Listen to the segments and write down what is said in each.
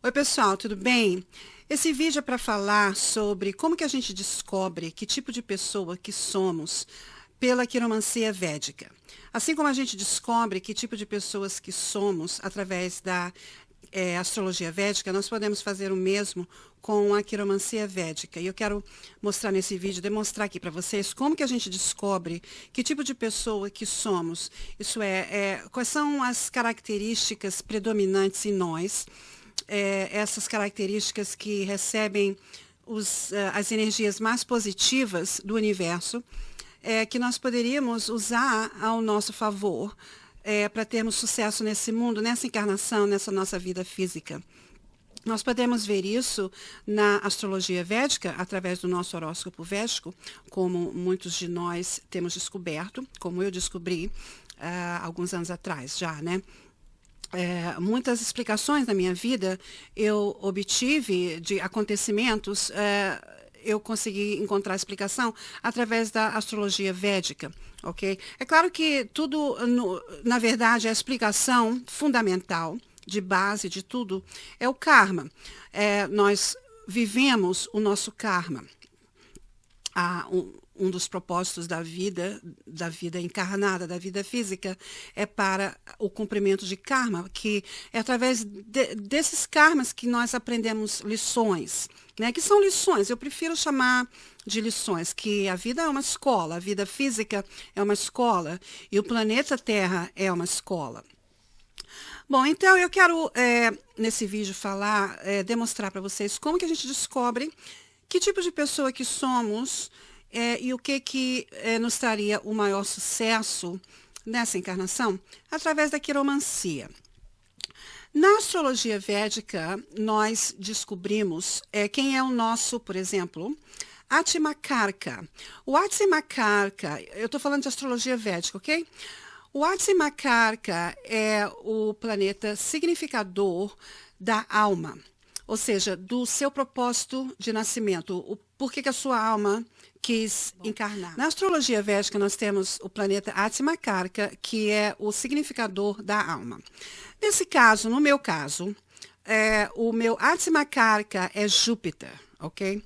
Oi, pessoal, tudo bem? Esse vídeo é para falar sobre como que a gente descobre que tipo de pessoa que somos pela quiromancia védica. Assim como a gente descobre que tipo de pessoas que somos através da astrologia védica, nós podemos fazer o mesmo com a quiromancia védica. E eu quero mostrar nesse vídeo, demonstrar aqui para vocês como que a gente descobre que tipo de pessoa que somos. Isso quais são as características predominantes em nós, essas características que recebem as energias mais positivas do universo, que nós poderíamos usar ao nosso favor para termos sucesso nesse mundo, nessa encarnação, nessa nossa vida física. Nós podemos ver isso na astrologia védica, através do nosso horóscopo védico, como muitos de nós temos descoberto, como eu descobri alguns anos atrás já, né? Muitas explicações na minha vida eu obtive de acontecimentos, eu consegui encontrar explicação através da astrologia védica, ok? É claro que tudo, na verdade, a explicação fundamental, de base de tudo, é o karma. Nós vivemos o nosso karma. Um dos propósitos da vida encarnada, da vida física, é para o cumprimento de karma, que é através desses karmas que nós aprendemos lições, né? Que são lições, eu prefiro chamar de lições, que a vida é uma escola, a vida física é uma escola, e o planeta Terra é uma escola. Bom, então eu quero, nesse vídeo, demonstrar para vocês como que a gente descobre que tipo de pessoa que somos, e o que nos traria o maior sucesso nessa encarnação, através da quiromancia. Na astrologia védica, nós descobrimos quem é o nosso, por exemplo, Atmakarka. O Atmakarka, eu estou falando de astrologia védica, ok? O Atmakarka é o planeta significador da alma, ou seja, do seu propósito de nascimento, por que a sua alma quis encarnar. Na astrologia védica, nós temos o planeta Atmakarka, que é o significador da alma. Nesse caso, no meu caso, o meu Atmakarka é Júpiter, ok?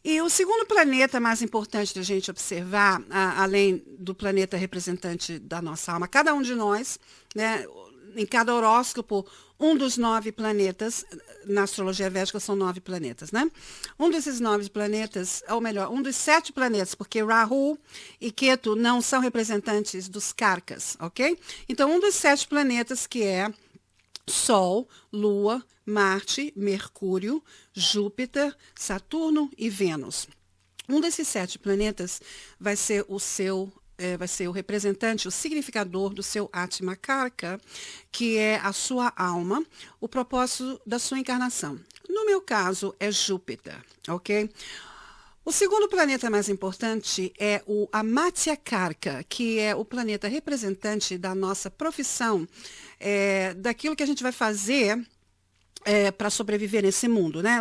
E o segundo planeta mais importante da gente observar, além do planeta representante da nossa alma, cada um de nós, né, em cada horóscopo, um dos 9 planetas, na astrologia védica são 9 planetas, né? Um desses 9 planetas, ou melhor, um dos 7 planetas, porque Rahu e Ketu não são representantes dos Karkas, ok? Então, um dos 7 planetas, que é Sol, Lua, Marte, Mercúrio, Júpiter, Saturno e Vênus. Um desses 7 planetas vai ser o representante, o significador do seu Atmakarka, que é a sua alma, o propósito da sua encarnação. No meu caso, é Júpiter, ok? O segundo planeta mais importante é o Amatyakarka, que é o planeta representante da nossa profissão, daquilo que a gente vai fazer para sobreviver nesse mundo, né?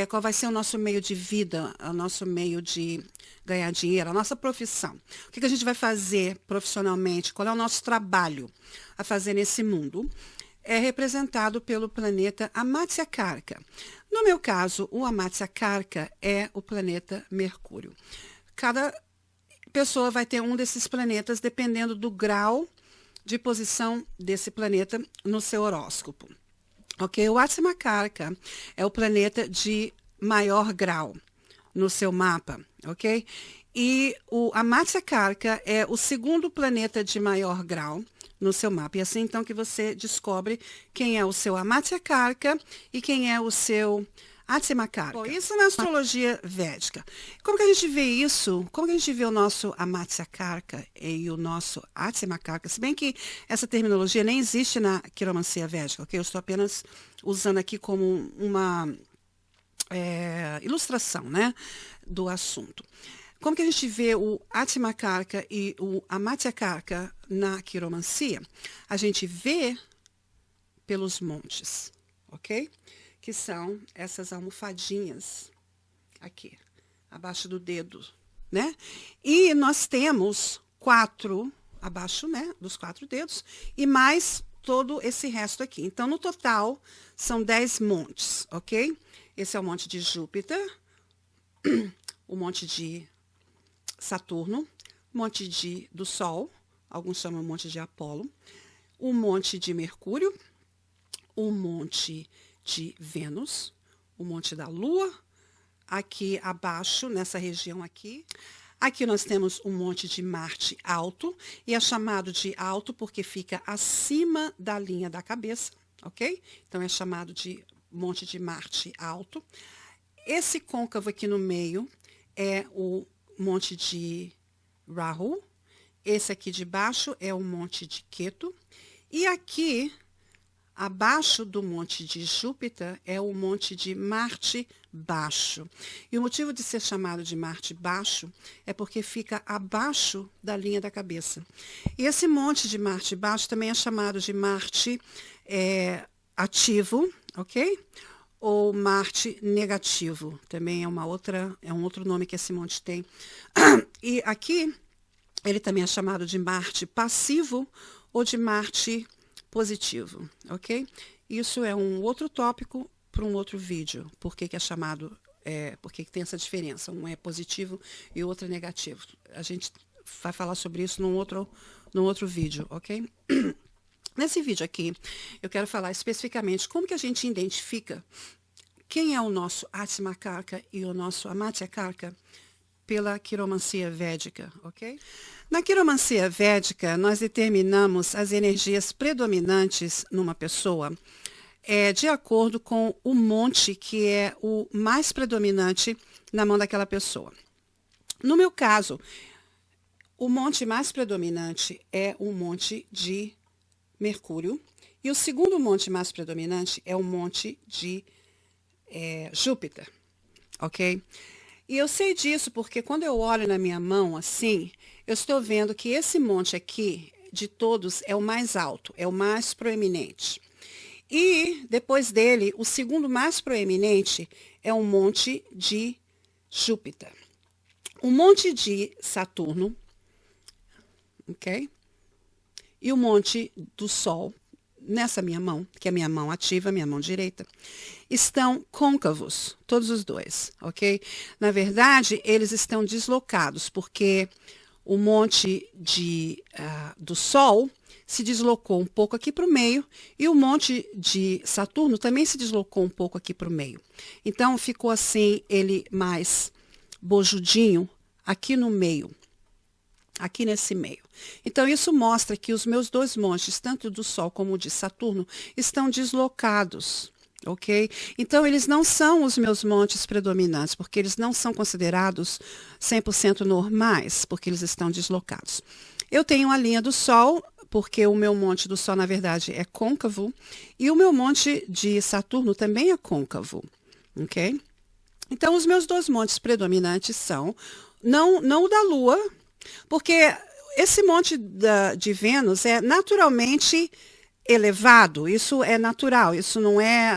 Qual vai ser o nosso meio de vida, o nosso meio de ganhar dinheiro, a nossa profissão. O que a gente vai fazer profissionalmente, qual é o nosso trabalho a fazer nesse mundo. É representado pelo planeta Amatyakarka. No meu caso, o Amatyakarka é o planeta Mercúrio. Cada pessoa vai ter um desses planetas dependendo do grau de posição desse planeta no seu horóscopo. Ok? O Atmakarka é o planeta de maior grau no seu mapa, ok? E o Amatyakarka é o segundo planeta de maior grau no seu mapa. E assim, então, que você descobre quem é o seu Amatyakarka e quem é o seu Atmakarka. Bom, isso na astrologia védica. Como que a gente vê isso? Como que a gente vê o nosso Amatyakarka e o nosso Atmakarka? Se bem que essa terminologia nem existe na quiromancia védica, ok? Eu estou apenas usando aqui como uma ilustração, né, do assunto. Como que a gente vê o Atmakarka e o Amatyakarka na quiromancia? A gente vê pelos montes, ok? Que são essas almofadinhas aqui, abaixo do dedo, né? E nós temos 4 abaixo, né, dos 4 dedos, e mais todo esse resto aqui. Então, no total, são 10 montes, ok? Esse é o monte de Júpiter, o monte de Saturno, monte do Sol, alguns chamam monte de Apolo, o monte de Mercúrio, o monte de Vênus, o monte da Lua, aqui abaixo, nessa região aqui. Aqui nós temos um monte de Marte alto, e é chamado de alto porque fica acima da linha da cabeça, ok? Então é chamado de monte de Marte alto. Esse côncavo aqui no meio é o monte de Rahu. Esse aqui de baixo é o monte de Ketu. E aqui, abaixo do monte de Júpiter, é o monte de Marte baixo. E o motivo de ser chamado de Marte baixo é porque fica abaixo da linha da cabeça. E esse monte de Marte baixo também é chamado de Marte ativo, ok? Ou Marte negativo. Também é um outro nome que esse monte tem. E aqui, ele também é chamado de Marte passivo ou de Marte positivo, ok? Isso é um outro tópico para um outro vídeo. Por que é chamado, por que tem essa diferença? Um é positivo e o outro é negativo. A gente vai falar sobre isso num outro vídeo, ok? Nesse vídeo aqui, eu quero falar especificamente como que a gente identifica quem é o nosso Atmakarka e o nosso Amatyakarka pela quiromancia védica, ok? Na quiromancia védica, nós determinamos as energias predominantes numa pessoa de acordo com o monte que é o mais predominante na mão daquela pessoa. No meu caso, o monte mais predominante é o monte de Mercúrio, e o segundo monte mais predominante é o monte de Júpiter, ok? E eu sei disso porque quando eu olho na minha mão assim, eu estou vendo que esse monte aqui, de todos, é o mais alto, é o mais proeminente. E depois dele, o segundo mais proeminente é o monte de Júpiter. O monte de Saturno, ok? E o monte do Sol, nessa minha mão, que é a minha mão ativa, minha mão direita, estão côncavos, todos os dois, ok? Na verdade, eles estão deslocados, porque o monte do Sol se deslocou um pouco aqui para o meio, e o monte de Saturno também se deslocou um pouco aqui para o meio. Então, ficou assim, ele mais bojudinho aqui no meio, aqui nesse meio. Então, isso mostra que os meus dois montes, tanto do Sol como de Saturno, estão deslocados, ok? Então, eles não são os meus montes predominantes, porque eles não são considerados 100% normais, porque eles estão deslocados. Eu tenho a linha do Sol, porque o meu monte do Sol, na verdade, é côncavo, e o meu monte de Saturno também é côncavo, ok? Então, os meus dois montes predominantes são, não o da Lua, porque esse monte de Vênus é naturalmente elevado, isso é natural, isso não é...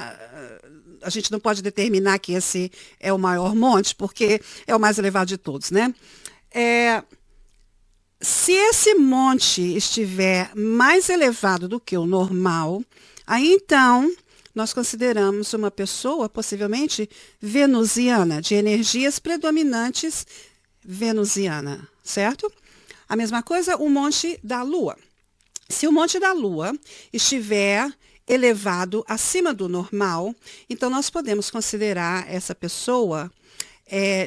A gente não pode determinar que esse é o maior monte, porque é o mais elevado de todos, né? Se esse monte estiver mais elevado do que o normal, aí então nós consideramos uma pessoa possivelmente venusiana, de energias predominantes venusiana, certo? A mesma coisa o monte da Lua. Se o monte da Lua estiver elevado acima do normal, então nós podemos considerar essa pessoa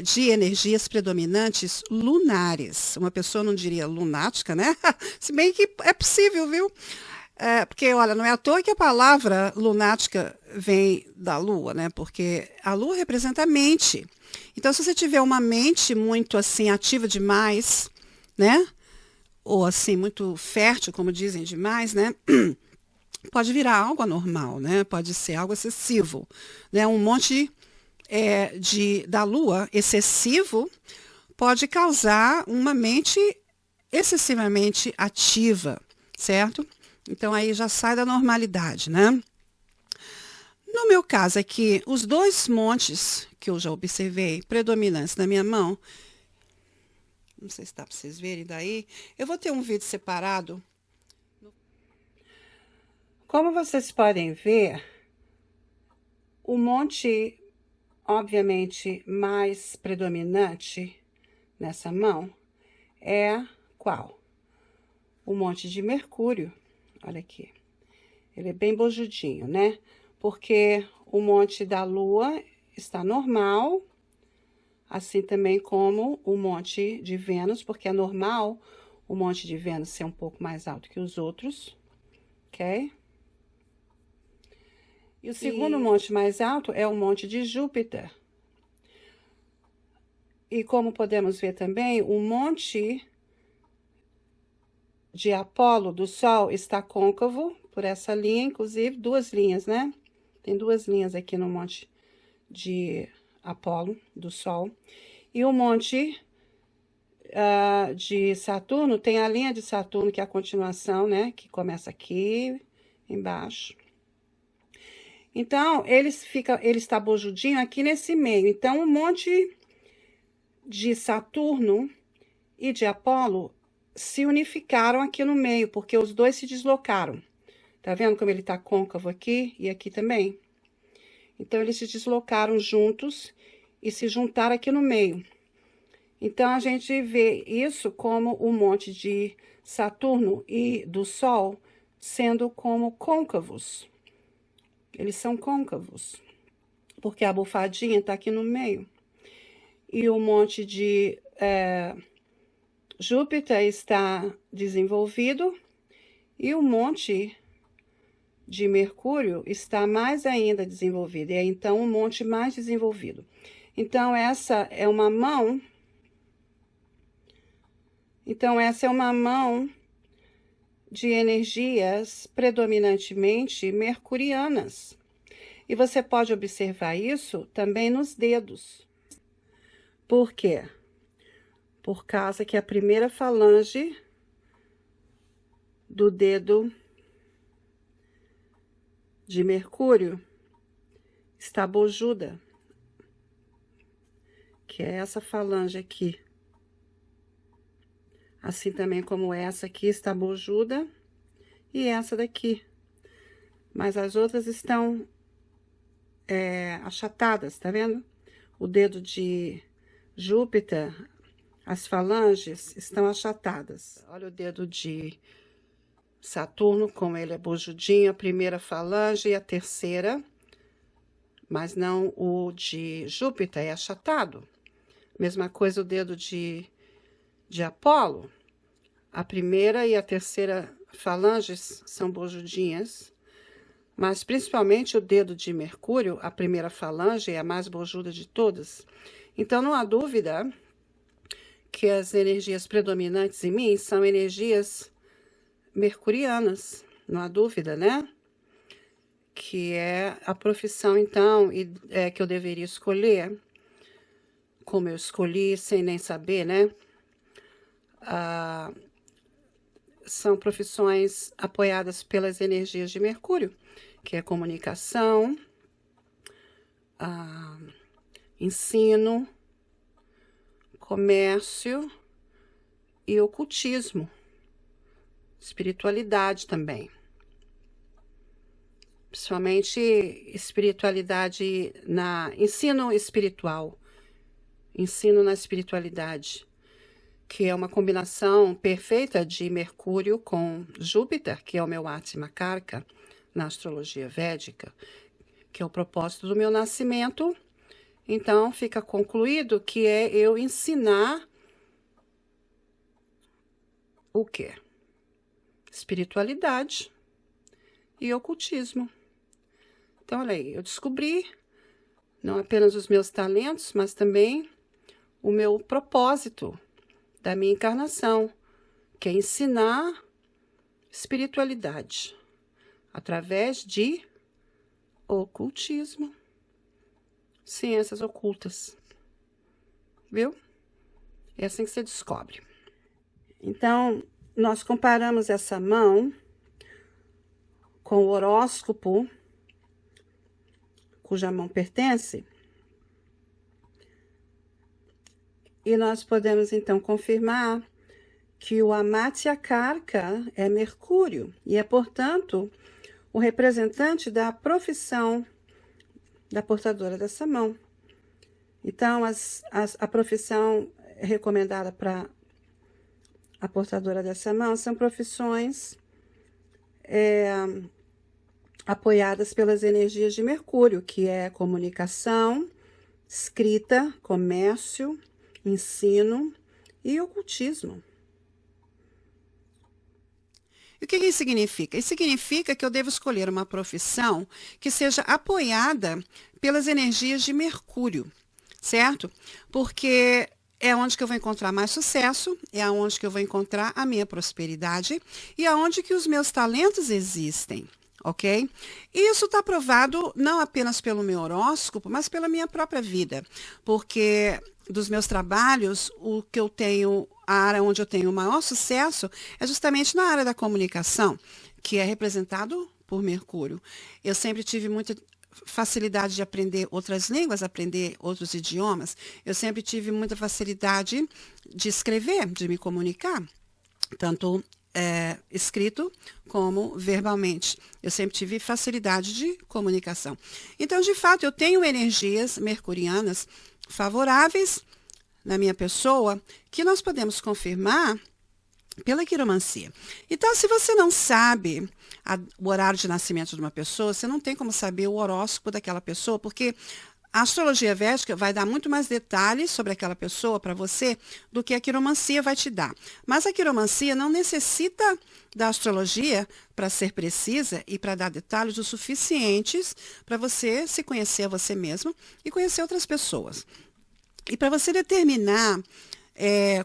de energias predominantes lunares. Uma pessoa não diria lunática, né? Se bem que é possível, viu? Porque, olha, não é à toa que a palavra lunática vem da Lua, né? Porque a Lua representa a mente. Então, se você tiver uma mente muito, assim, ativa demais, né? Ou, assim, muito fértil, como dizem demais, né? Pode virar algo anormal, né? Pode ser algo excessivo, né? Um monte da Lua excessivo pode causar uma mente excessivamente ativa, certo? Então, aí já sai da normalidade, né? No meu caso aqui, os dois montes que eu já observei predominantes na minha mão, não sei se dá para vocês verem daí, eu vou ter um vídeo separado. Como vocês podem ver, o monte, obviamente, mais predominante nessa mão é qual? O monte de Mercúrio. Olha aqui. Ele é bem bojudinho, né? Porque o monte da Lua está normal, assim também como o monte de Vênus, porque é normal o monte de Vênus ser um pouco mais alto que os outros, ok? E o segundo monte mais alto é o monte de Júpiter. E como podemos ver também, o monte de Apolo do Sol está côncavo por essa linha, inclusive duas linhas, né? Tem duas linhas aqui no monte de Apolo do Sol. E o monte de Saturno tem a linha de Saturno, que é a continuação, né? Que começa aqui embaixo. Então, ele está bojudinho aqui nesse meio. Então, o monte de Saturno e de Apolo se unificaram aqui no meio, porque os dois se deslocaram. Tá vendo como ele tá côncavo aqui e aqui também? Então, eles se deslocaram juntos e se juntaram aqui no meio. Então, a gente vê isso como o monte de Saturno e do Sol sendo como côncavos. Eles são côncavos, porque a bufadinha tá aqui no meio. E o monte de Júpiter está desenvolvido e o monte de Mercúrio está mais ainda desenvolvido. E é então um monte mais desenvolvido. Então, essa é uma mão. Então, essa é uma mão de energias predominantemente mercurianas. E você pode observar isso também nos dedos. Por quê? Por causa que a primeira falange do dedo de Mercúrio está bojuda, que é essa falange aqui. Assim também como essa aqui está bojuda e essa daqui. Mas as outras estão achatadas, tá vendo? O dedo de Júpiter, as falanges estão achatadas. Olha o dedo de Saturno, como ele é bojudinho, a primeira falange e a terceira, mas não o de Júpiter, é achatado. Mesma coisa o dedo de Apolo, a primeira e a terceira falanges são bojudinhas, mas principalmente o dedo de Mercúrio, a primeira falange é a mais bojuda de todas. Então, não há dúvida que as energias predominantes em mim são energias mercurianas, não há dúvida, né? Que é a profissão, então, que eu deveria escolher, como eu escolhi sem nem saber, né? São profissões apoiadas pelas energias de Mercúrio, que é comunicação, ensino, comércio e ocultismo, espiritualidade também. Principalmente espiritualidade ensino espiritual, ensino na espiritualidade, que é uma combinação perfeita de Mercúrio com Júpiter, que é o meu Atma Karka, na astrologia védica, que é o propósito do meu nascimento. Então, fica concluído que é eu ensinar o quê? Espiritualidade e ocultismo. Então, olha aí, eu descobri não apenas os meus talentos, mas também o meu propósito da minha encarnação, que é ensinar espiritualidade através de ocultismo, ciências ocultas, viu? É assim que você descobre. Então, nós comparamos essa mão com o horóscopo cuja mão pertence, e nós podemos, então, confirmar que o Amatya Karka é Mercúrio, e é, portanto, o representante da profissão da portadora dessa mão. Então, a profissão recomendada para a portadora dessa mão são profissões apoiadas pelas energias de Mercúrio, que é comunicação, escrita, comércio, ensino e ocultismo. E o que isso significa? Isso significa que eu devo escolher uma profissão que seja apoiada pelas energias de Mercúrio, certo? Porque é onde que eu vou encontrar mais sucesso, é onde que eu vou encontrar a minha prosperidade e é onde que os meus talentos existem, ok? E isso está provado não apenas pelo meu horóscopo, mas pela minha própria vida, porque dos meus trabalhos, o que eu tenho, a área onde eu tenho o maior sucesso é justamente na área da comunicação, que é representado por Mercúrio. Eu sempre tive muita facilidade de aprender outras línguas, aprender outros idiomas. Eu sempre tive muita facilidade de escrever, de me comunicar, tanto escrito como verbalmente. Eu sempre tive facilidade de comunicação. Então, de fato, eu tenho energias mercurianas favoráveis na minha pessoa que nós podemos confirmar pela quiromancia. Então, se você não sabe o horário de nascimento de uma pessoa, você não tem como saber o horóscopo daquela pessoa, porque a astrologia védica vai dar muito mais detalhes sobre aquela pessoa para você do que a quiromancia vai te dar. Mas a quiromancia não necessita da astrologia para ser precisa e para dar detalhes o suficientes para você se conhecer a você mesmo e conhecer outras pessoas. E para você determinar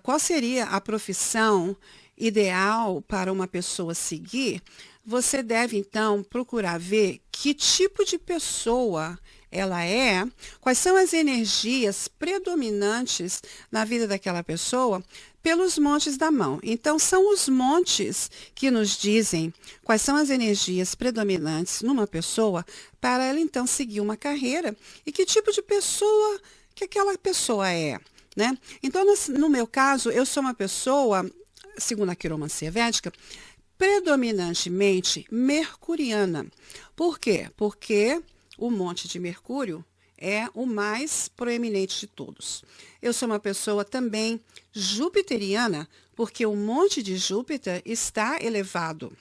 qual seria a profissão ideal para uma pessoa seguir, você deve, então, procurar ver que tipo de pessoa ela é, quais são as energias predominantes na vida daquela pessoa pelos montes da mão. Então, são os montes que nos dizem quais são as energias predominantes numa pessoa para ela, então, seguir uma carreira e que tipo de pessoa que aquela pessoa é, né? Então, no meu caso, eu sou uma pessoa, segundo a quiromancia védica, predominantemente mercuriana. Por quê? Porque o monte de Mercúrio é o mais proeminente de todos. Eu sou uma pessoa também jupiteriana, porque o monte de Júpiter está elevado,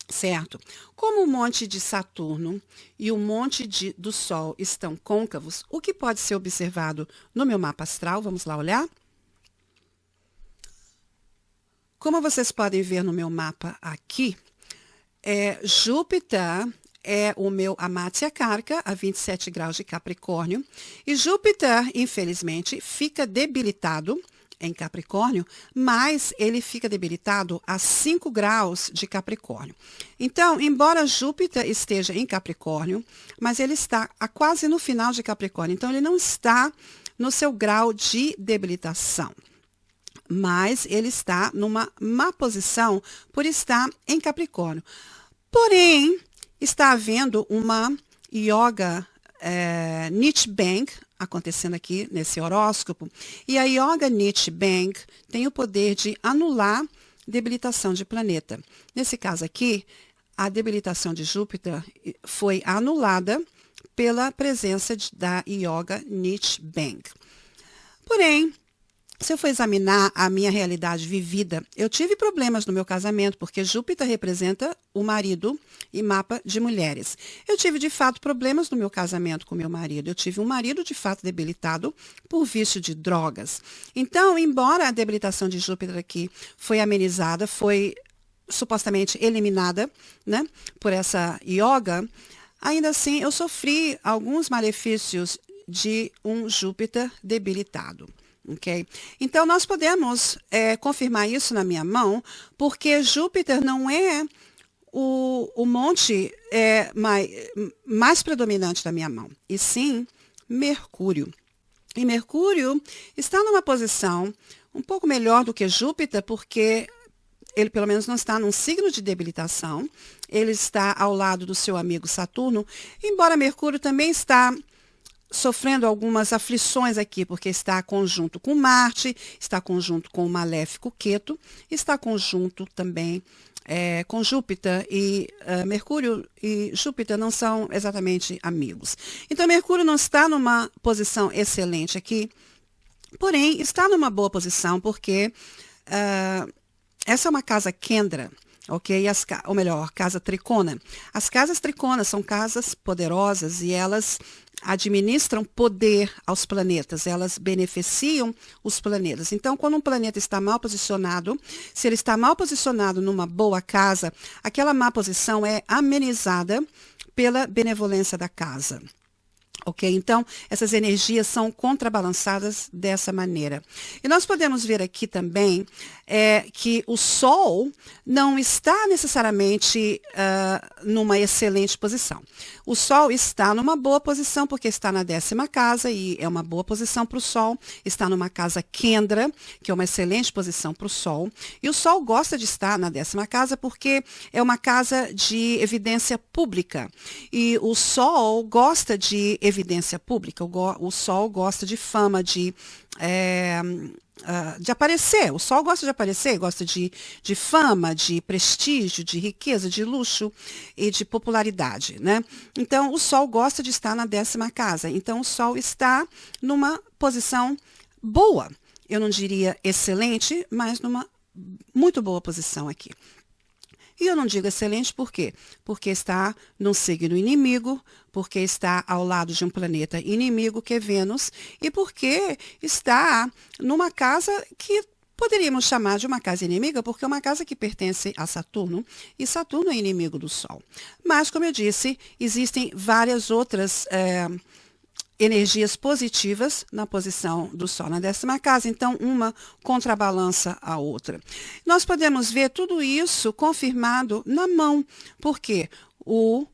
certo? Como o monte de Saturno e o monte do Sol estão côncavos, o que pode ser observado no meu mapa astral, vamos lá olhar? Como vocês podem ver no meu mapa aqui, Júpiter é o meu Amatya Karka, a 27 graus de Capricórnio, e Júpiter, infelizmente, fica debilitado em Capricórnio, mas ele fica debilitado a 5 graus de Capricórnio. Então, embora Júpiter esteja em Capricórnio, mas ele está quase no final de Capricórnio, então ele não está no seu grau de debilitação, mas ele está numa má posição por estar em Capricórnio. Porém, está havendo uma Yoga Nit Bang acontecendo aqui nesse horóscopo, e a Yoga Nit Bang tem o poder de anular debilitação de planeta. Nesse caso aqui, a debilitação de Júpiter foi anulada pela presença da Yoga Nit Bang. Porém, se eu for examinar a minha realidade vivida, eu tive problemas no meu casamento, porque Júpiter representa o marido e mapa de mulheres. Eu tive, de fato, problemas no meu casamento com meu marido. Eu tive um marido, de fato, debilitado por vício de drogas. Então, embora a debilitação de Júpiter aqui foi amenizada, foi supostamente eliminada, né, por essa yoga, ainda assim eu sofri alguns malefícios de um Júpiter debilitado. Okay? Então, nós podemos confirmar isso na minha mão, porque Júpiter não é o monte mais predominante da minha mão, e sim Mercúrio. E Mercúrio está numa posição um pouco melhor do que Júpiter, porque ele pelo menos não está num signo de debilitação, ele está ao lado do seu amigo Saturno, embora Mercúrio também está sofrendo algumas aflições aqui, porque está conjunto com Marte, está conjunto com o maléfico Queto, está conjunto também com Júpiter, e Mercúrio e Júpiter não são exatamente amigos. Então, Mercúrio não está numa posição excelente aqui, porém, está numa boa posição, porque essa é uma casa Kendra, ok? Ou melhor, casa tricona. As casas triconas são casas poderosas e elas administram poder aos planetas, elas beneficiam os planetas. Então, quando um planeta está mal posicionado, se ele está mal posicionado numa boa casa, aquela má posição é amenizada pela benevolência da casa. Ok? Então, essas energias são contrabalançadas dessa maneira. E nós podemos ver aqui também que o Sol não está necessariamente numa excelente posição. O Sol está numa boa posição, porque está na 10ª casa, e é uma boa posição para o Sol. Está numa casa Kendra, que é uma excelente posição para o Sol. E o Sol gosta de estar na 10ª casa, porque é uma casa de evidência pública. E o Sol gosta de evidência pública. O Sol gosta de fama, de aparecer. O Sol gosta de aparecer, gosta de fama, de prestígio, de riqueza, de luxo e de popularidade, né? Então, o Sol gosta de estar na 10ª casa. Então, o Sol está numa posição boa. Eu não diria excelente, mas numa muito boa posição aqui. E eu não digo excelente por quê? Porque está num signo inimigo, porque está ao lado de um planeta inimigo, que é Vênus, e porque está numa casa que poderíamos chamar de uma casa inimiga, porque é uma casa que pertence a Saturno, e Saturno é inimigo do Sol. Mas, como eu disse, existem várias outras energias positivas na posição do Sol na 10ª casa, então uma contrabalança a outra. Nós podemos ver tudo isso confirmado na mão, porque o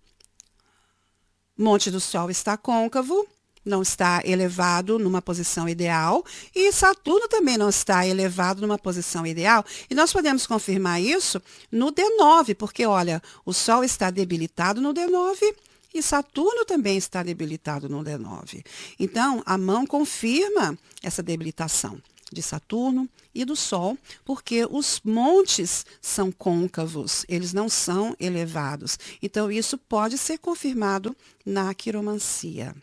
Monte do Sol está côncavo, não está elevado numa posição ideal, e Saturno também não está elevado numa posição ideal. E nós podemos confirmar isso no D9, porque, olha, o Sol está debilitado no D9, e Saturno também está debilitado no D9. Então, a mão confirma essa debilitação de Saturno e do Sol, porque os montes são côncavos, eles não são elevados. Então, isso pode ser confirmado na quiromancia.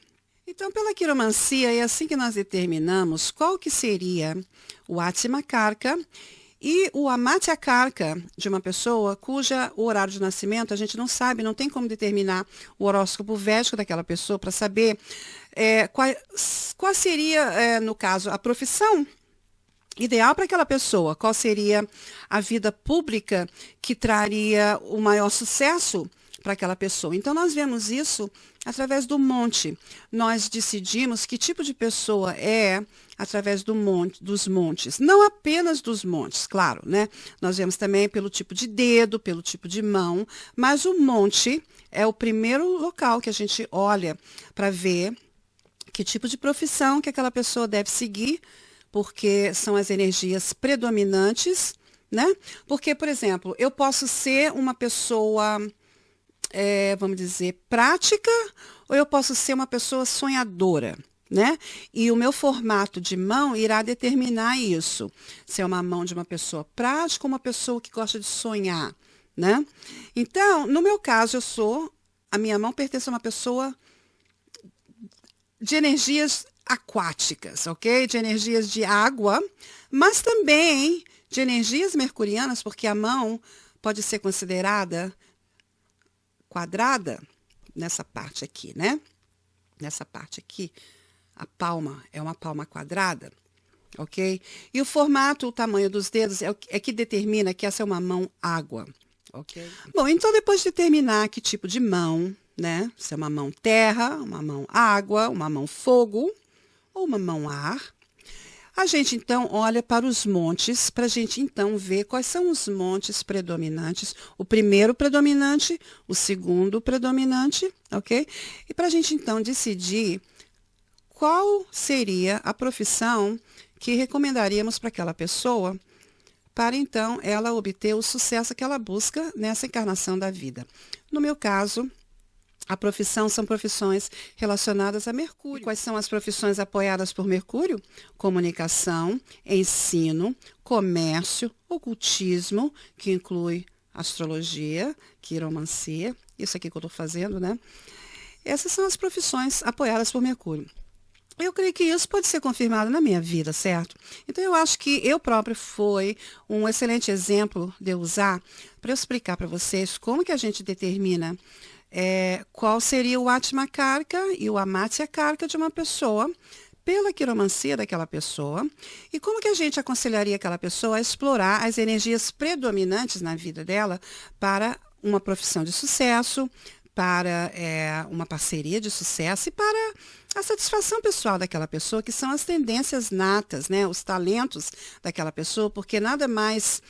Então, pela quiromancia, é assim que nós determinamos qual que seria o Atma Karka e o Amatya Karka de uma pessoa o horário de nascimento a gente não sabe, não tem como determinar o horóscopo védico daquela pessoa para saber qual seria, no caso, a profissão ideal para aquela pessoa, qual seria a vida pública que traria o maior sucesso para aquela pessoa. Então, nós vemos isso através do monte. Nós decidimos que tipo de pessoa é através dos montes. Não apenas dos montes, claro, né? Nós vemos também pelo tipo de dedo, pelo tipo de mão, mas o monte é o primeiro local que a gente olha para ver que tipo de profissão que aquela pessoa deve seguir, porque são as energias predominantes, né? Porque, por exemplo, eu posso ser uma pessoa vamos dizer, prática, ou eu posso ser uma pessoa sonhadora, né? E o meu formato de mão irá determinar isso. Se é uma mão de uma pessoa prática ou uma pessoa que gosta de sonhar, né? Então, no meu caso, a minha mão pertence a uma pessoa de energias aquáticas, ok? De energias de água, mas também de energias mercurianas, porque a mão pode ser considerada quadrada nessa parte aqui, né? Nessa parte aqui, a palma é uma palma quadrada, ok? E o formato, o tamanho dos dedos é que determina que essa é uma mão água, ok? Bom, então depois de determinar que tipo de mão, né? Se é uma mão terra, uma mão água, uma mão fogo ou uma mão ar, a gente, então, olha para os montes, para a gente, então, ver quais são os montes predominantes, o primeiro predominante, o segundo predominante, ok? E para a gente, então, decidir qual seria a profissão que recomendaríamos para aquela pessoa, para, então, ela obter o sucesso que ela busca nessa encarnação da vida. No meu caso, A profissão são profissões relacionadas a Mercúrio. Quais são as profissões apoiadas por Mercúrio? Comunicação, ensino, comércio, ocultismo, que inclui astrologia, quiromancia, isso aqui que eu estou fazendo, né? Essas são as profissões apoiadas por Mercúrio. Eu creio que isso pode ser confirmado na minha vida, certo? Então, eu acho que eu próprio foi um excelente exemplo de eu usar para eu explicar para vocês como que a gente determina qual seria o Atma Karka e o Amatya Karka de uma pessoa, pela quiromancia daquela pessoa, e como que a gente aconselharia aquela pessoa a explorar as energias predominantes na vida dela para uma profissão de sucesso, para uma parceria de sucesso e para a satisfação pessoal daquela pessoa, que são as tendências natas, né, os talentos daquela pessoa, porque nada mais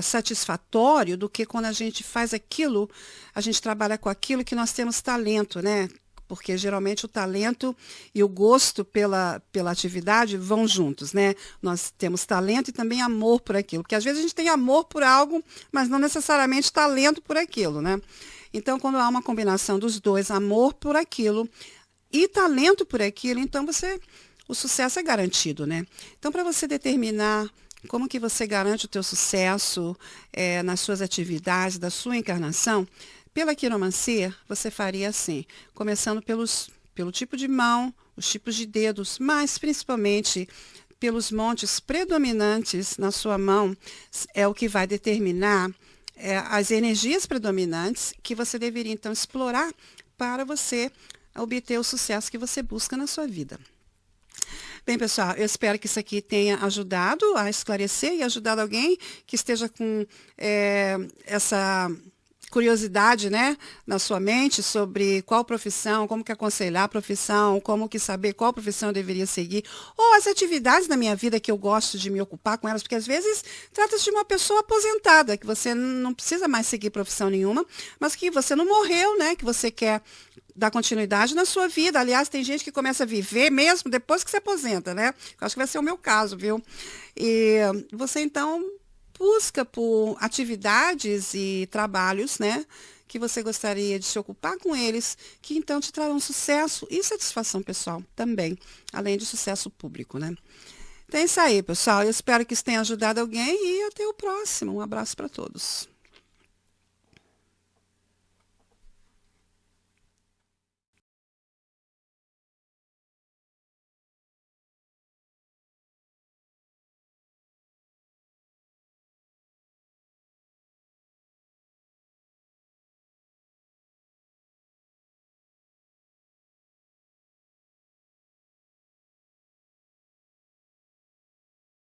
satisfatório do que quando a gente faz aquilo, a gente trabalha com aquilo que nós temos talento, né? Porque geralmente o talento e o gosto pela atividade vão juntos, né? Nós temos talento e também amor por aquilo, porque às vezes a gente tem amor por algo, mas não necessariamente talento por aquilo, né? Então, quando há uma combinação dos dois, amor por aquilo e talento por aquilo, então o sucesso é garantido, né? Então, para você determinar como que você garante o teu sucesso nas suas atividades, da sua encarnação, pela quiromancia, você faria assim, começando pelo tipo de mão, os tipos de dedos, mas principalmente pelos montes predominantes na sua mão, é o que vai determinar as energias predominantes que você deveria, então, explorar para você obter o sucesso que você busca na sua vida. Bem, pessoal, eu espero que isso aqui tenha ajudado a esclarecer e ajudado alguém que esteja com essa curiosidade, né, na sua mente sobre qual profissão, como que aconselhar a profissão, como que saber qual profissão eu deveria seguir, ou as atividades da minha vida que eu gosto de me ocupar com elas, porque às vezes trata-se de uma pessoa aposentada, que você não precisa mais seguir profissão nenhuma, mas que você não morreu, né, que você quer dar continuidade na sua vida. Aliás, tem gente que começa a viver mesmo depois que se aposenta, né? Eu acho que vai ser o meu caso, viu? E você, então, busca por atividades e trabalhos, né, que você gostaria de se ocupar com eles, que então te trarão sucesso e satisfação pessoal também, além de sucesso público, né? Então é isso aí, pessoal. Eu espero que isso tenha ajudado alguém e até o próximo. Um abraço para todos.